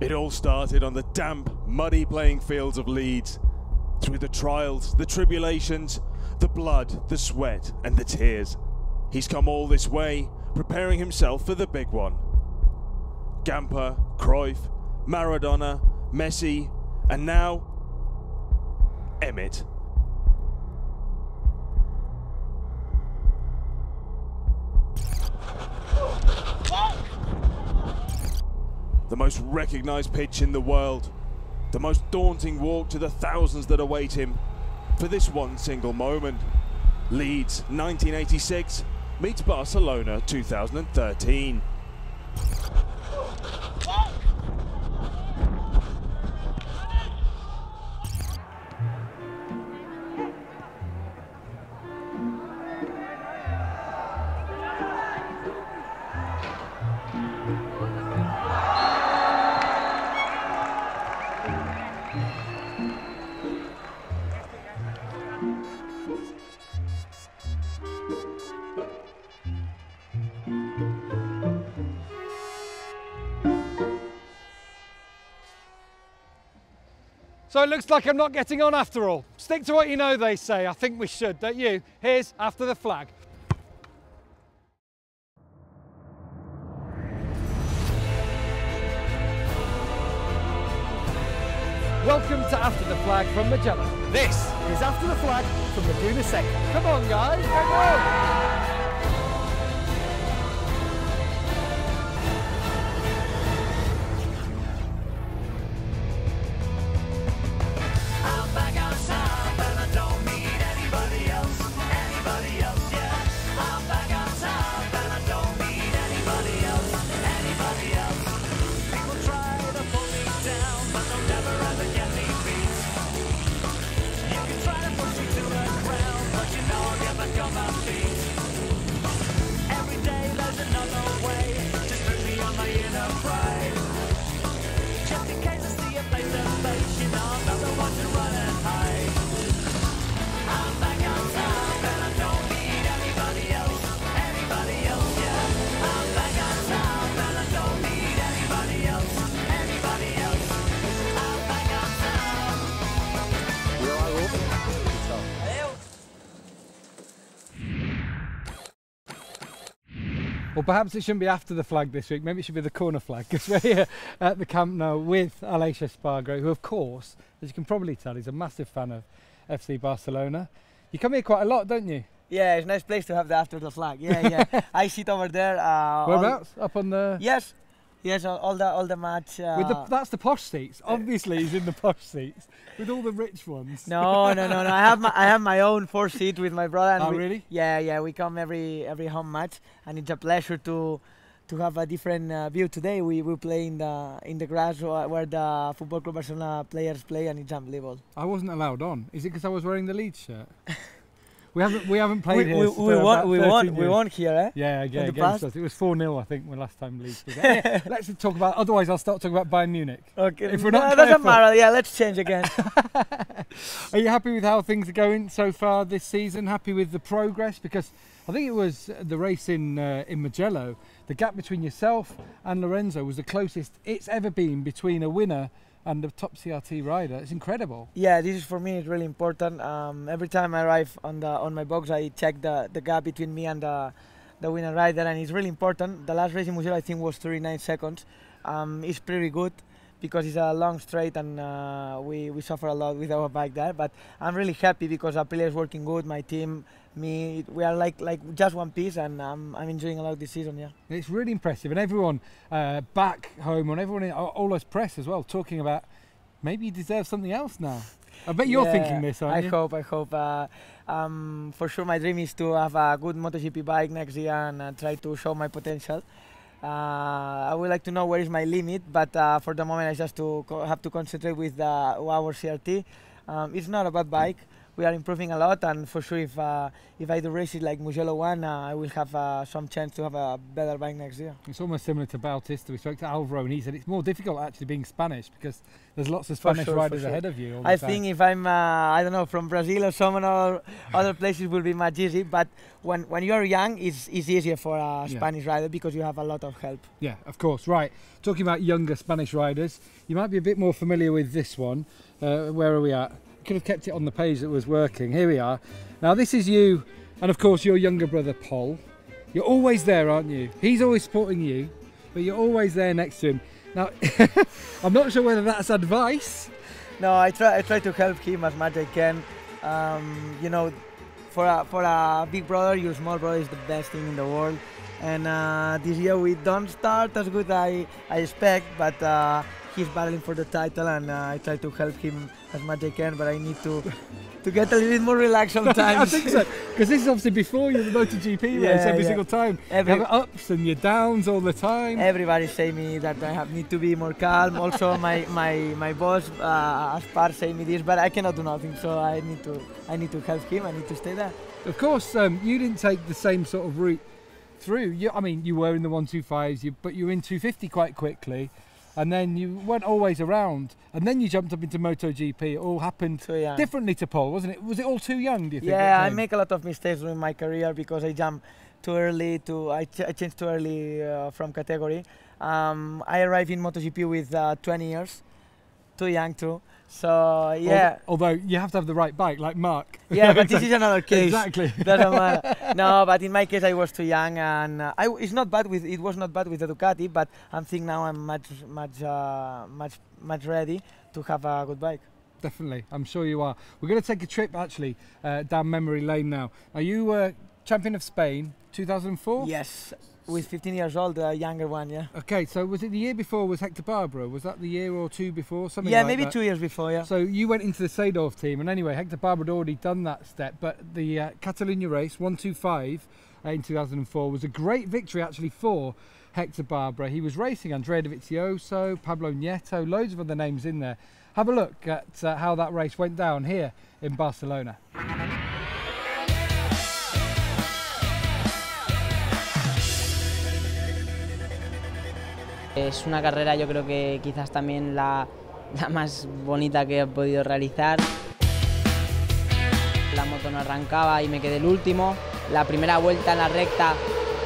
It all started on the damp, muddy playing fields of Leeds. Through the trials, the tribulations, the blood, the sweat and the tears. He's come all this way, preparing himself for the big one. Gamper, Cruyff, Maradona, Messi, and now Emmett. The most recognised pitch in the world. The most daunting walk to the thousands that await him for this one single moment. Leeds 1986 meets Barcelona 2013. So it looks like I'm not getting on after all. Stick to what you know, they say. I think we should, don't you? Here's After the Flag. Welcome to After the Flag from Magellan. This is After the Flag from Laguna Seca. Come on, guys, go on! Well, perhaps it shouldn't be after the flag this week, maybe it should be the corner flag, because we're here at the Camp Nou with Aleix Espargaro, who of course, as you can probably tell, he's a massive fan of FC Barcelona. You come here quite a lot, don't you? Yeah, it's a nice place to have the After the Flag. Yeah, yeah. I sit over there. Whereabouts? Up on the... Yes. Yes, all the match. With that's the posh seats. Obviously, he's in the posh seats with all the rich ones. No. I have my own 4-seat with my brother. And really? Yeah. We come every home match, and it's a pleasure to have a different view today. We play in the grass where the Football Club Barcelona players play, and it's unbelievable. I wasn't allowed on. Is it because I was wearing the Leeds shirt? We haven't played here. We won here, eh? Yeah, against us. It was 4-0, I think, when last time Leeds was there. Yeah, let's talk about. Otherwise, I'll start talking about Bayern Munich. Okay. If we're not doesn't matter. Yeah, let's change again. Are you happy with how things are going so far this season? Happy with the progress? Because I think it was the race in Mugello. The gap between yourself and Lorenzo was the closest it's ever been between a winner and the top CRT rider. It's incredible. Yeah, this is for me it's really important. Every time I arrive on my box, I check the gap between me and the winner rider, and it's really important. The last race in Mugello I think was 39 seconds. It's pretty good because it's a long straight, and we suffer a lot with our bike there. But I'm really happy because Aprilia is working good. My team, me, we are like just one piece, and I'm enjoying a lot this season. Yeah, it's really impressive, and everyone back home and everyone, all us press as well, talking about maybe you deserve something else now. I bet you're thinking this, aren't you? I hope. For sure, my dream is to have a good MotoGP bike next year and try to show my potential. I would like to know where is my limit, but for the moment I just have to concentrate with our CRT. It's not a bad bike. we are improving a lot, and for sure if I do races like Mugello 1, I will have some chance to have a better bike next year. It's almost similar to Bautista. We spoke to Alvaro and he said it's more difficult actually being Spanish because there's lots of Spanish riders ahead of you all the I time. think if I'm, I don't know, from Brazil or some other places will be much easy, but when you are young, it's easier for a Spanish rider because you have a lot of help. Yeah, of course. Right, talking about younger Spanish riders, you might be a bit more familiar with this one. Where are we at? Could have kept it on the page that was working. Here we are. Now this is you, and of course your younger brother Paul. You're always there, aren't you? He's always supporting you, but you're always there next to him. Now, I'm not sure whether that's advice. No, I try to help him as much as I can. You know, for a big brother, your small brother is the best thing in the world. And this year we don't start as good as I expect, but he's battling for the title, and I try to help him as much as I can, but I need to get a little bit more relaxed sometimes. I think so, because this is obviously before you're the MotoGP race every single time. You have your ups and your downs all the time. Everybody say me that I need to be more calm. Also, my boss Aspar say me this, but I cannot do nothing. So I need to help him. I need to stay there. Of course, you didn't take the same sort of route through. I mean, you were in the 125s, but you were in 250 quite quickly. And then you weren't always around, and then you jumped up into MotoGP. It all happened differently to Paul, wasn't it? Was it all too young, do you think? Yeah, I make a lot of mistakes during my career because I jumped too early. I changed too early from category. I arrived in MotoGP with 20 years, too young too. So yeah. Although you have to have the right bike, like Mark. Yeah, but this is another case. Exactly. Doesn't matter. No, but in my case I was too young, and it was not bad with the Ducati. But I'm thinking now I'm much ready to have a good bike. Definitely, I'm sure you are. We're going to take a trip actually down memory lane now. Are you champion of Spain 2004? Yes. With 15 years old, the younger one, yeah. Okay, so was it the year before was Hector Barbaro? Was that the year or two before? Something like maybe that? 2 years before, yeah. So you went into the Seedorf team, and anyway, Hector Barbaro had already done that step, but the Catalunya race, 125 in 2004, was a great victory actually for Hector Barbaro. He was racing Andrea Dovizioso, Pablo Nieto, loads of other names in there. Have a look at how that race went down here in Barcelona. Es una carrera, yo creo que quizás también la más bonita que he podido realizar. La moto no arrancaba y me quedé el último. La primera vuelta en la recta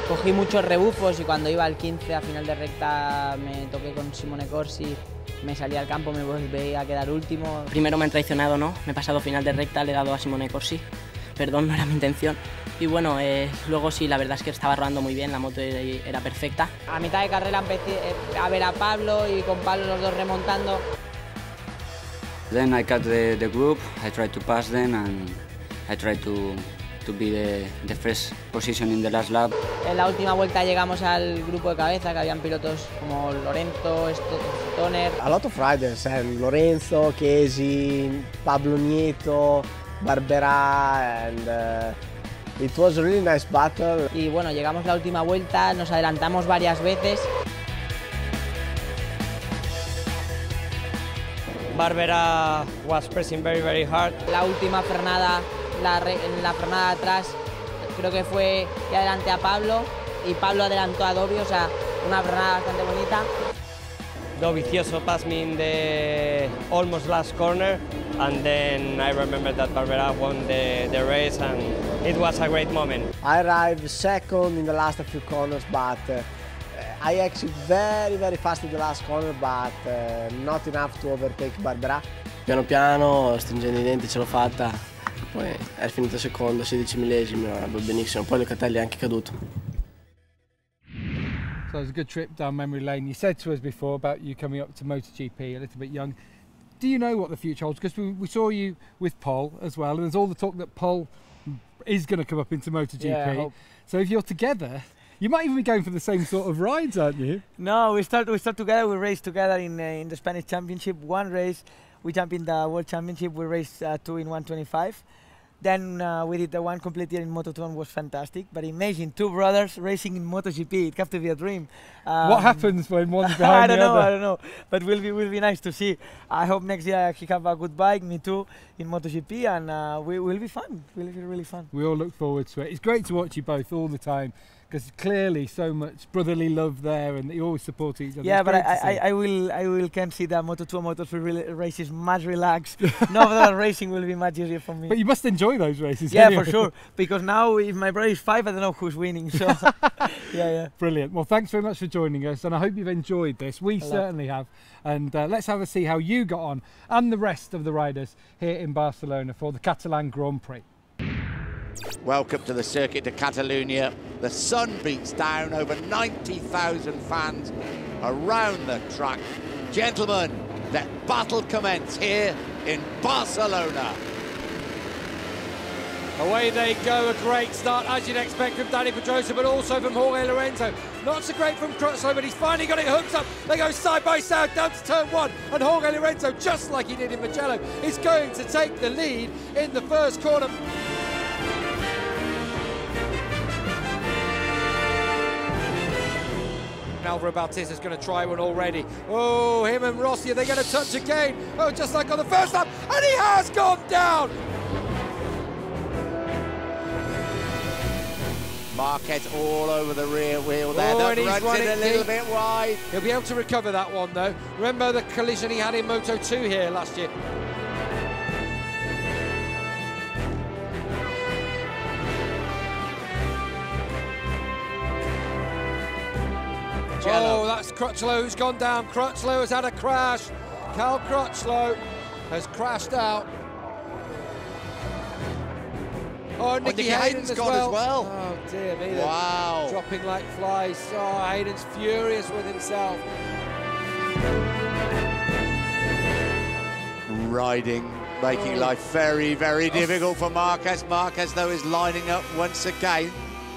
cogí muchos rebufos y cuando iba al 15 a final de recta me toqué con Simone Corsi, me salí al campo, me volví a quedar último. Primero me han traicionado, ¿no? Me he pasado final de recta, le he dado a Simone Corsi. Perdón, no era mi intención. Y bueno, luego sí, la verdad es que estaba rodando muy bien, la moto era perfecta. A mitad de carrera empecé a ver a Pablo y con Pablo los dos remontando. Then I cut the group, I tried to pass them and I tried to be the first position in the last lap. En la última vuelta llegamos al grupo de cabeza, que habían pilotos como Lorenzo, Stoner. A lot of riders, Lorenzo, Chesi, Pablo Nieto, Barbera, and it was a really nice battle. Y bueno, llegamos la última vuelta, nos adelantamos varias veces. Barbera was pressing very hard. La última frenada, en la frenada de atrás, creo que fue que adelanté a Pablo y Pablo adelantó a Dovi, o sea, una frenada bastante bonita. Dovizioso passed me in the almost last corner, and then I remember that Barbera won the race, and it was a great moment. I arrived second in the last few corners, but I exit very fast in the last corner, but not enough to overtake Barbera. Piano piano, stringendo i denti, ce l'ho fatta, poi è finito secondo, 16 millesimi, va benissimo, poi Locatelli è anche caduto. So it was a good trip down memory lane. You said to us before about you coming up to MotoGP a little bit young. Do you know what the future holds? Because we saw you with Paul as well, and there's all the talk that Paul is going to come up into MotoGP. Yeah, I hope. So if you're together, you might even be going for the same sort of rides, aren't you? No, we start together. We race together in the Spanish Championship. One race, we jump in the World Championship. We race 2 in 125. Then we did the one complete year in Moto2 and was fantastic. But imagine 2 brothers racing in MotoGP. It have to be a dream. What happens when one's behind the other? I don't know. But will be nice to see. I hope next year I actually have a good bike, me too, in MotoGP, and will be fun. Will be really fun. We all look forward to it. It's great to watch you both all the time, because clearly so much brotherly love there, and you always support each other. Yeah, but I will can see that Moto2 and Moto3 races much relaxed. No other racing will be much easier for me. But you must enjoy those races. Yeah, anyway. For sure. Because now if my brother is 5, I don't know who's winning. So yeah. Brilliant. Well, thanks very much for joining us, and I hope you've enjoyed this. We certainly have. And let's have a see how you got on, and the rest of the riders here in Barcelona for the Catalan Grand Prix. Welcome to the Circuit de Catalunya. The sun beats down, over 90,000 fans around the track. Gentlemen, let battle commence here in Barcelona. Away they go, a great start as you'd expect from Dani Pedrosa, but also from Jorge Lorenzo. Not so great from Crutchlow, but he's finally got it hooked up. They go side by side down to turn 1, and Jorge Lorenzo, just like he did in Mugello, is going to take the lead in the first corner. Alvaro Bautista's going to try one already. Oh, him and Rossi, are they going to touch again? Oh, just like on the first lap, and he has gone down! Marquez all over the rear wheel there. Oh, and that he's runs running it a little bit wide. He'll be able to recover that one, though. Remember the collision he had in Moto2 here last year. Oh, that's Crutchlow who's gone down. Crutchlow has had a crash. Cal Crutchlow has crashed out. Oh, Nicky Hayden's gone as well. Oh, dear me. Wow. Dropping like flies. Oh, Hayden's furious with himself. Riding, making life very, very difficult for Marquez. Marquez, though, is lining up once again.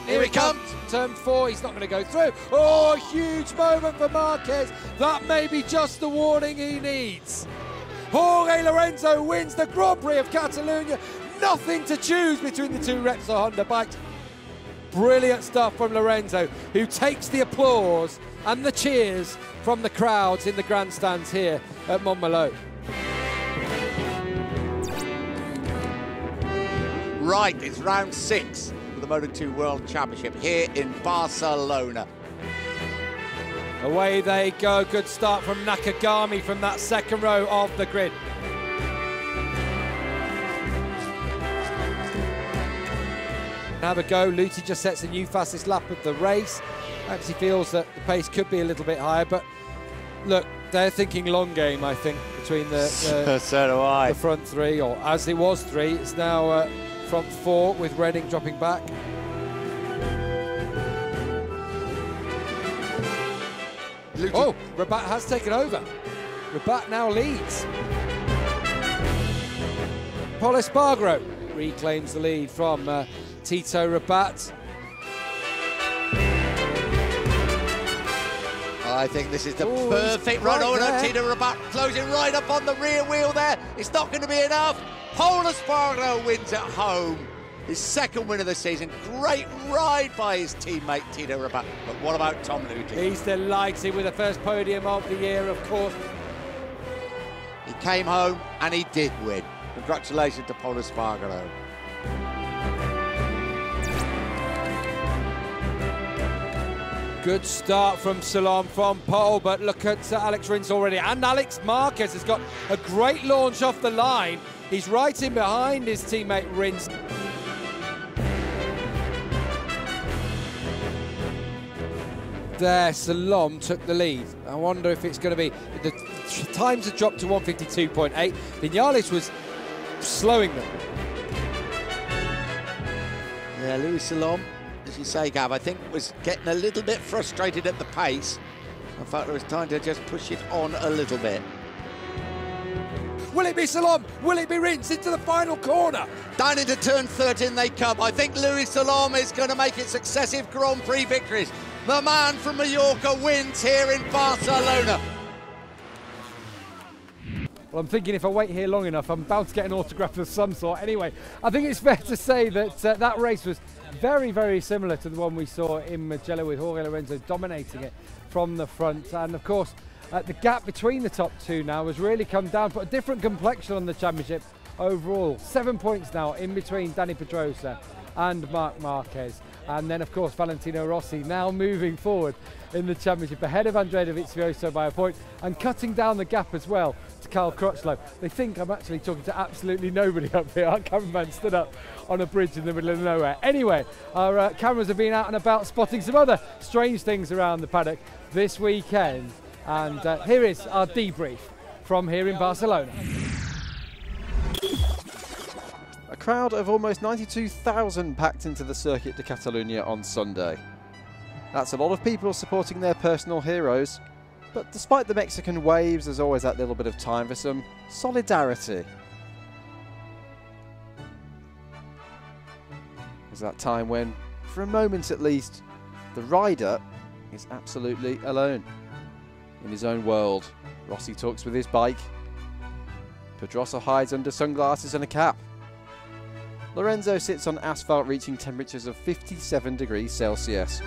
Here he comes. Turn 4, he's not going to go through. Oh, huge moment for Marquez. That may be just the warning he needs. Jorge Lorenzo wins the Grand Prix of Catalunya. Nothing to choose between the 2 Repsol Honda bikes. Brilliant stuff from Lorenzo, who takes the applause and the cheers from the crowds in the grandstands here at Montmeló. Right, it's round 6 of the Moto2 World Championship here in Barcelona. Away they go. Good start from Nakagami from that second row of the grid. Have a go. Luthi just sets a new fastest lap of the race. Actually feels that the pace could be a little bit higher, but look, they're thinking long game, I think, between the so do I. The front 3, or as it was 3, it's now front 4 with Redding dropping back. Luthi. Oh, Rabat has taken over. Rabat now leads. Aleix Espargaro reclaims the lead from Tito Rabat. I think this is the perfect run. Oh, no, Tito Rabat closing right up on the rear wheel there. It's not going to be enough. Aleix Espargaro wins at home. His second win of the season. Great ride by his teammate Tito Rabat. But what about Tom Luthi? He's delighted with the first podium of the year, of course. He came home and he did win. Congratulations to Aleix Espargaro. Good start from Salom from pole, but look at Alex Rins already. And Alex Marquez has got a great launch off the line. He's right in behind his teammate Rins. There, Salom took the lead. I wonder if it's going to be... The times have dropped to 152.8. Vinales was slowing them. Yeah, Luis Salom, as you say, Gav, I think was getting a little bit frustrated at the pace. I felt it was time to just push it on a little bit. Will it be Salom? Will it be Rins into the final corner? Down into turn 13 they come. I think Luis Salom is going to make it successive Grand Prix victories. The man from Mallorca wins here in Barcelona. Well, I'm thinking if I wait here long enough, I'm bound to get an autograph of some sort. Anyway, I think it's fair to say that that race was very, very similar to the one we saw in Mugello, with Jorge Lorenzo dominating it from the front. And of course, the gap between the top two now has really come down, put a different complexion on the championship overall. 7 points now in between Dani Pedrosa and Marc Marquez. And then, of course, Valentino Rossi now moving forward in the championship ahead of Andrea Dovizioso by a point, and cutting down the gap as well to Cal Crutchlow. They think I'm actually talking to absolutely nobody up here. Our cameraman stood up on a bridge in the middle of nowhere. Anyway, our cameras have been out and about spotting some other strange things around the paddock this weekend. And here is our debrief from here in Barcelona. A crowd of almost 92,000 packed into the Circuit de Catalunya on Sunday. That's a lot of people supporting their personal heroes, but despite the Mexican waves, there's always that little bit of time for some solidarity. There's that time when, for a moment at least, the rider is absolutely alone. In his own world, Rossi talks with his bike. Pedrosa hides under sunglasses and a cap. Lorenzo sits on asphalt reaching temperatures of 57 degrees Celsius.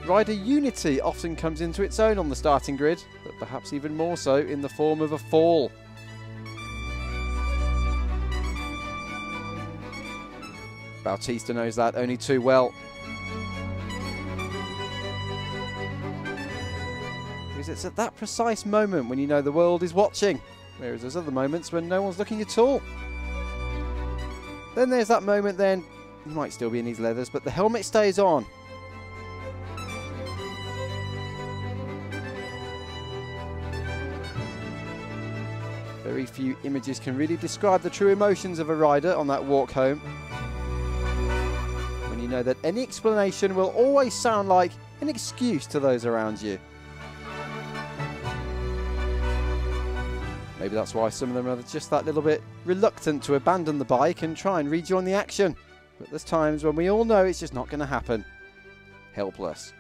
Rider unity often comes into its own on the starting grid, but perhaps even more so in the form of a fall. Bautista knows that only too well. Because it's at that precise moment when you know the world is watching, whereas there's other moments when no one's looking at all. Then there's that moment then, he might still be in his leathers, but the helmet stays on. Very few images can really describe the true emotions of a rider on that walk home. When you know that any explanation will always sound like an excuse to those around you. Maybe that's why some of them are just that little bit reluctant to abandon the bike and try and rejoin the action. But there's times when we all know it's just not going to happen. Helpless.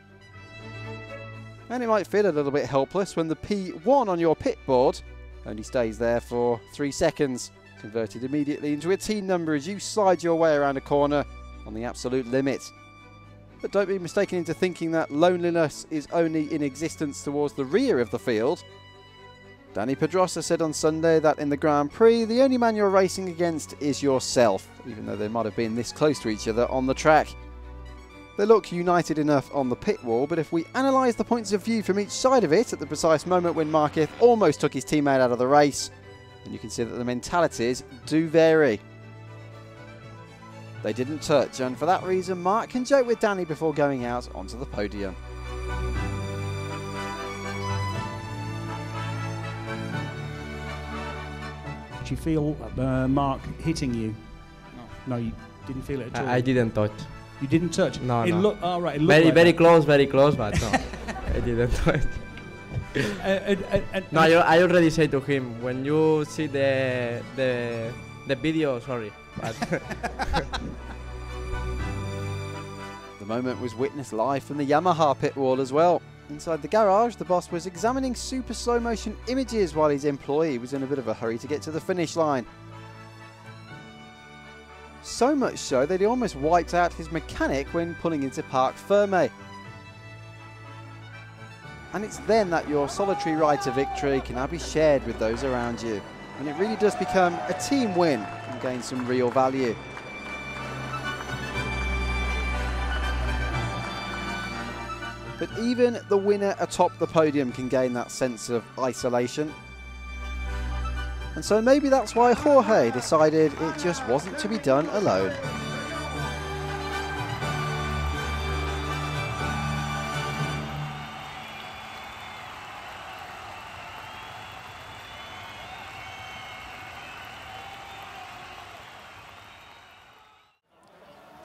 And it might feel a little bit helpless when the P1 on your pit board only stays there for 3 seconds, converted immediately into a team number as you slide your way around a corner on the absolute limit. But don't be mistaken into thinking that loneliness is only in existence towards the rear of the field. Dani Pedrosa said on Sunday that in the Grand Prix, the only man you're racing against is yourself, even though they might have been this close to each other on the track. They look united enough on the pit wall, but if we analyse the points of view from each side of it at the precise moment when Marquez almost took his teammate out of the race, then you can see that the mentalities do vary. They didn't touch, and for that reason, Mark can joke with Dani before going out onto the podium. Did you feel Mark hitting you? No. No, you didn't feel it at all? I didn't touch. You didn't touch? No, it no. Oh, right, it looked very, like very that. close, but no. I didn't touch. No, I already said to him, when you see the video, sorry. But the moment was witnessed live from the Yamaha pit wall as well. Inside the garage, the boss was examining super slow motion images while his employee was in a bit of a hurry to get to the finish line. So much so that he almost wiped out his mechanic when pulling into Parc Ferme. And it's then that your solitary ride to victory can now be shared with those around you. And it really does become a team win and gain some real value. But even the winner atop the podium can gain that sense of isolation. And so maybe that's why Jorge decided it just wasn't to be done alone.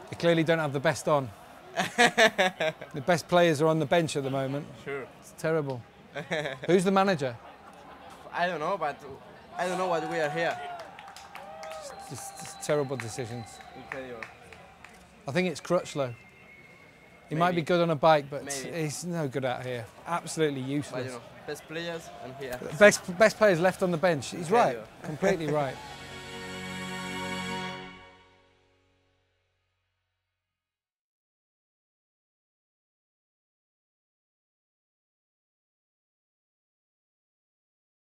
They clearly don't have the best on. The best players are on the bench at the moment. Sure. It's terrible. Who's the manager? I don't know, but I don't know why we are here. Just terrible decisions. Incredible. I think it's Crutchlow. He might be good on a bike, but Maybe. he's no good out here. Absolutely But useless. you know, best players and here. Best players left on the bench. He's Yeah, right, you are. completely right.